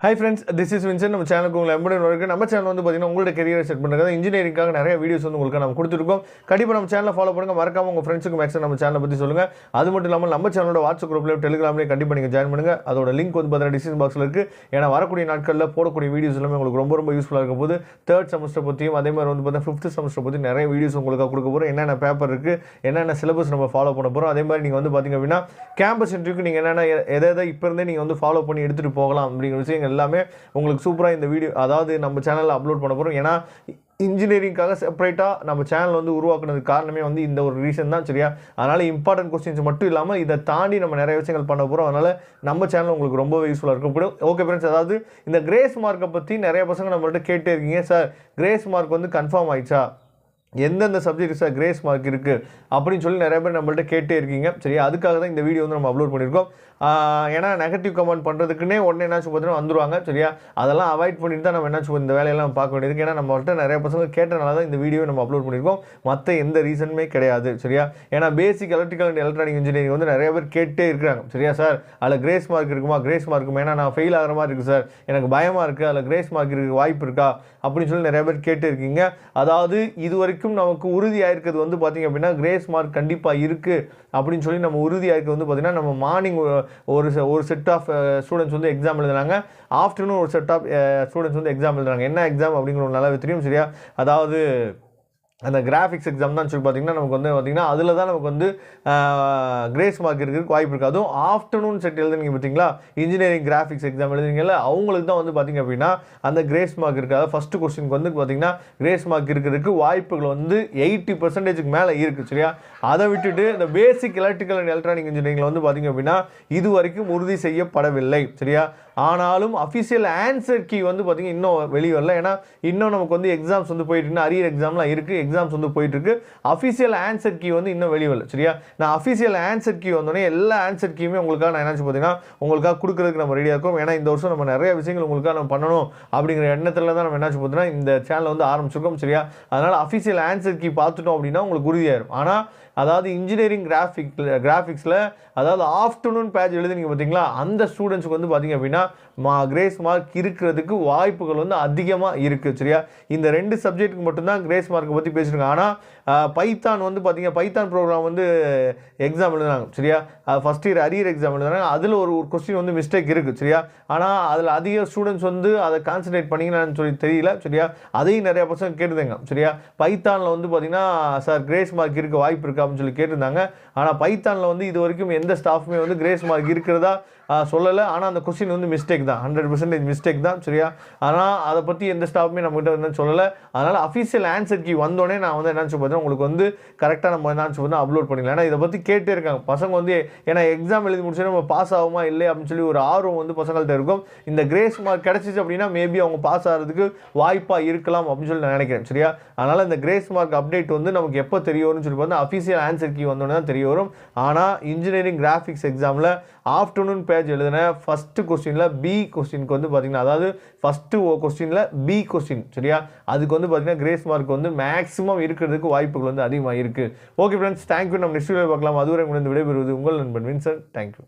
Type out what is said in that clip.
Hi friends, this is Vincent. நம்ம சேனலுக்கு உங்களை எம்புடன் வரக்கு. நம்ம சேனல் வந்து பாத்தீங்கன்னா உங்களோட கரியரை செட் பண்றதுக்கு இன்ஜினியரிங்காக நிறைய வீடியோஸ் வந்து உங்களுக்கு நாம கொடுத்துருக்கோம். கண்டிப்பா நம்ம சேனலை ஃபாலோ பண்ணுங்க. மறக்காம உங்க ஃப்ரெண்ட்ஸ்க்கு மேக்ஸிமம் நம்ம சேனலை பத்தி சொல்லுங்க. அது மட்டும் இல்லாம நம்ம சேனலோட வாட்ஸ்அப் குரூப்லயும் டெலிகிராம்லயும் கண்டிப்பா நீங்க ஜாயின் பண்ணுங்க. அதோட லிங்க் வந்து பாத்தீங்கன்னா டிஸ்கிரிப்ஷன் பாக்ஸ்ல இருக்கு. ஏன்னா வரக்கூடிய நாட்கள்ல போடக்கூடிய வீடியோஸ் எல்லாமே உங்களுக்கு ரொம்ப யூஸ்ஃபுல்லா இருக்கும் போது தேர்ட் செமஸ்டர் பத்தியும் அதே மாதிரி வந்து பாத்தீங்கன்னா ஃபிஃப்த் செமஸ்டர் பத்தி நிறைய வீடியோஸ் உங்களுக்கு கொடுக்க போறோம். என்னென்ன பேப்பர் இருக்கு, என்னென்ன சிலபஸ் நம்ம ஃபாலோ பண்ண போறோம். அதே மாதிரி நீங்க வந்து பாத்தீங்க அப்படின்னா கேம்பஸ் இன்டர்வியூக்கு நீங்க என்னென்ன எதை இப்போ இருந்தே நீங்க வந்து ஃபாலோ பண்ணி எடுத்துட்டு போகலாம் அப்படிங்கிற விஷயங்கள் எல்லாமே உங்களுக்கு சூப்பராக இந்த வீடியோ அதாவது நம்ம சேனலில் அப்லோட் பண்ண போகிறோம். ஏன்னா இன்ஜினியரிங்காக செப்பரேட்டாக நம்ம சேனல் வந்து உருவாக்குனதுக்கு காரணமே வந்து இந்த ஒரு ரீசன் தான். சரியா? அதனால் இம்பார்ட்டன்ட் கொஸ்டின்ஸ் மட்டும் இல்லாமல் இதை தாண்டி நம்ம நிறைய விஷயங்கள் பண்ண போகிறோம். அதனால் நம்ம சேனல் உங்களுக்கு ரொம்ப யூஸ்ஃபுல்லாக இருக்கும். ஓகே ஃப்ரெண்ட்ஸ், அதாவது இந்த கிரேஸ் மார்க்கை பற்றி நிறைய பசங்க நம்மள்ட்ட கேட்டே இருக்கீங்க. சார் கிரேஸ் மார்க் வந்து கன்ஃபார்ம் ஆயிடுச்சா, எந்தெந்த சப்ஜெக்ட் சார் கிரேஸ் மார்க் இருக்குது அப்படின்னு சொல்லி நிறைய பேர் நம்மள்ட்ட கேட்டே இருக்கீங்க. சரி, அதுக்காக தான் இந்த வீடியோ வந்து நம்ம அப்லோட் பண்ணியிருக்கோம். ஏன்னா நெகட்டிவ் கமெண்ட் பண்ணுறதுக்குன்னே உடனே என்னாச்சும் பார்த்தீங்கன்னா வந்துடுவாங்க. சரியா? அதெல்லாம் அவாய்ட் பண்ணிட்டு தான் நம்ம என்னாச்சும் இந்த வேலையெல்லாம் பார்க்க வேண்டியது. ஏன்னா நம்மள்ட்ட நிறைய பசங்க கேட்டனால தான் இந்த வீடியோ நம்ம அப்லோட் பண்ணியிருக்கோம். மற்ற எந்த ரீசனுமே கிடையாது. சரியா? ஏன்னா பேசிக் எலக்ட்ரிக்கல் அண்ட் எலக்ட்ரானிக் இன்ஜினியரிங் வந்து நிறைய பேர் கேட்டே இருக்கிறாங்க. சரியா சார்? அதில் கிரேஸ் மார்க் இருக்குமா, கிரேஸ் மார்க் ஏன்னா நான் ஃபெயில் ஆகிற மாதிரி இருக்குது சார், எனக்கு பயமாக இருக்குது, அதில் கிரேஸ் மார்க் இருக்க வாய்ப்பு இருக்கா அப்படின்னு சொல்லி நிறைய பேர் கேட்டு இருக்கீங்க. அதாவது இது வரைக்கும் நமக்கு உறுதியாக இருக்கிறது வந்து பார்த்திங்க அப்படின்னா கிரேஸ் மார்க் கண்டிப்பாக இருக்குது அப்படின்னு சொல்லி நம்ம உறுதியாக இருக்கிறது வந்து பார்த்திங்கன்னா நம்ம மார்னிங் ஒரு செட் ஆஃப் ஸ்டூடெண்ட்ஸ் வந்து எக்ஸாம் எழுதுறாங்க, ஆஃப்டர்நூன் ஒரு செட் ஆஃப் ஸ்டூடெண்ட்ஸ் வந்து எக்ஸாம் எழுதுறாங்க. என்ன எக்ஸாம் அப்படிங்கிற ஒரு நல்லாவே தெரியும். சரியா? அதாவது அந்த கிராஃபிக்ஸ் எக்ஸாம் தான் சொல்லி பார்த்திங்கன்னா நமக்கு வந்து பார்த்திங்கன்னா அதில் தான் நமக்கு வந்து கிரேஸ் மார்க் இருக்கிறதுக்கு வாய்ப்பு இருக்குது. அதுவும் ஆஃப்டர்நூன் செட் எழுதுனீங்க பார்த்தீங்களா, இன்ஜினியரிங் கிராஃபிக்ஸ் எக்ஸாம் எழுதுனீங்கல்ல, அவங்களுக்கு தான் வந்து பார்த்திங்க அப்படின்னா அந்த கிரேஸ் மார்க் இருக்குது. அதாவது ஃபஸ்ட்டு கொஸ்டினுக்கு வந்து பார்த்திங்கன்னா கிரேஸ் மார்க் இருக்கிறதுக்கு வாய்ப்புகள் வந்து 80% மேலே இருக்குது. சரியா? அதை விட்டுட்டு இந்த பேசிக் எலக்ட்ரிக்கல் அண்ட் எலக்ட்ரானிக் இன்ஜினியரிங்கில் வந்து பார்த்திங்க அப்படின்னா இது வரைக்கும் உறுதி செய்யப்படவில்லை. சரியா? ஆனாலும் அஃபிஷியல் ஆன்சர் கீ வந்து பார்த்திங்கன்னா இன்னும் வெளியே வரல. ஏன்னா இன்னும் நமக்கு வந்து எக்ஸாம்ஸ் வந்து போயிட்டு அரியர் எக்ஸாம்லாம் இருக்குது, எக்ஸாம்ஸ் வந்து போயிட்டுருக்கு. அஃபிஷியல் ஆன்சர் கீ வந்து இன்னும் வெளியே வரல. சரியா? நான் அஃபிஷியல் ஆன்சர் கீ வந்தோடனே எல்லா ஆன்சர் கீயுமே உங்களுக்காக நான் என்ன பார்த்தீங்கன்னா உங்களுக்காக கொடுக்குறதுக்கு நம்ம ரெடியாக இருக்கோம். ஏன்னா இந்த வருஷம் நம்ம நிறைய விஷயங்கள் உங்களுக்காக நம்ம பண்ணணும் அப்படிங்கிற எண்ணத்தில் தான் நம்ம என்ன பார்த்தீங்கன்னா இந்த சேனலை வந்து ஆரம்பிச்சிருக்கோம். சரியா? அதனால் அஃபிஷியல் ஆன்சர் கீ பார்த்துட்டோம் அப்படின்னா உங்களுக்கு உறுதியாயிரும். ஆனால் அதாவது இன்ஜினியரிங் கிராஃபிக்ஸில் அதாவது ஆஃப்டர்நூன் பேட்ச் எழுதுனீங்க பார்த்தீங்களா, அந்த ஸ்டூடெண்ட்ஸுக்கு வந்து பார்த்திங்க அப்படின்னா கிரேஸ் மார்க் இருக்கிறதுக்கு வாய்ப்புகள் வந்து அதிகமாக இருக்குது. சரியா? இந்த 2 சப்ஜெக்ட்டுக்கு மட்டும்தான் கிரேஸ் மார்க்கை பற்றி பேசியிருக்காங்க. ஆனால் பைத்தான் வந்து பார்த்திங்க பைத்தான் ப்ரோக்ராம் வந்து எக்ஸாம் எழுதுனாங்க. சரியா? ஃபஸ்ட் இயர் அரியர் எக்ஸாம் எழுதுனாங்க. அதில் ஒரு கொஸ்டின் வந்து மிஸ்டேக் இருக்குது. சரியா? ஆனால் அதில் அதிக ஸ்டூடெண்ட்ஸ் வந்து அதை கான்சன்ட்ரேட் பண்ணிங்கன்னு சொல்லி தெரியல. சரியா? அதையும் நிறையா பசங்க கேட்டுருந்தாங்க. சரியா? பைத்தானில் வந்து பார்த்திங்கன்னா சார் கிரேஸ் மார்க் இருக்க வாய்ப்பு இருக்கா அப்படின்னு சொல்லி கேட்டிருந்தாங்க. ஆனால் பைத்தானில் வந்து இது வரைக்கும் எந்த ஸ்டாஃப்மே வந்து கிரேஸ் மார்க் இருக்கிறதா சொல்லலை. ஆனால் அந்த கொஸ்டின் வந்து மிஸ்டேக் தான், 100% மிஸ்டேக் தான். சரியா? ஆனால் அதை பற்றி எந்த ஸ்டாஃப்மே நம்மகிட்ட வந்து சொல்லலை. அதனால் அஃபிஷியல் ஆன்சர் கீ வந்தோடனே நான் வந்து என்னன்னு சொல்லி பார்த்தேன் உங்களுக்கு வந்து கரெக்டாக நம்ம என்னன்னு சொல்லி அப்லோட் பண்ணிடலாம். ஏன்னா இதை பற்றி கேட்டே இருக்காங்க பசங்க வந்து. ஏன்னா எக்ஸாம் எழுதி முடிச்சோன்னா நம்ம பாஸ் ஆகுமா இல்லை அப்படின்னு சொல்லி ஒரு ஆர்வம் வந்து பசங்கள்கிட்ட இருக்கும். இந்த கிரேஸ் மார்க் கிடச்சிச்சு அப்படின்னா மேபி அவங்க பாஸ் ஆகிறதுக்கு வாய்ப்பாக இருக்கலாம் அப்படின்னு சொல்லி நான் நினைக்கிறேன். சரியா? அதனால் இந்த கிரேஸ் மார்க் அப்டேட் வந்து நமக்கு எப்போ தெரிய வரும்னு சொல்லி பார்த்தா அஃபிஷியல் ஆன்சர் கீ வந்தோடனே தான் தெரிய வரும். ஆனால் இன்ஜினியரிங் கிராஃபிக்ஸ் எக்ஸாமில் ஆஃப்டர்நூன் பேட்ச் எழுதின ஃபஸ்ட்டு கொஸ்டினில் பி கொஸ்டினுக்கு வந்து பார்த்திங்கன்னா அதாவது ஃபஸ்ட்டு கொஸ்டினில் பி கொஸ்டின். சரியா? அதுக்கு வந்து பார்த்திங்கன்னா கிரேஸ் மார்க் வந்து மேக்ஸிமம் இருக்கிறதுக்கு வாய்ப்புகள் வந்து அதிகமாக இருக்குது. Okay friends, thank you. நம்ம நெக்ஸ்ட் வீடியோ பார்க்கலாம். அதுவரை உங்களுக்கு விடைபெறுவது உங்கள் நண்பன் வின்சென்ட். தேங்க்யூ.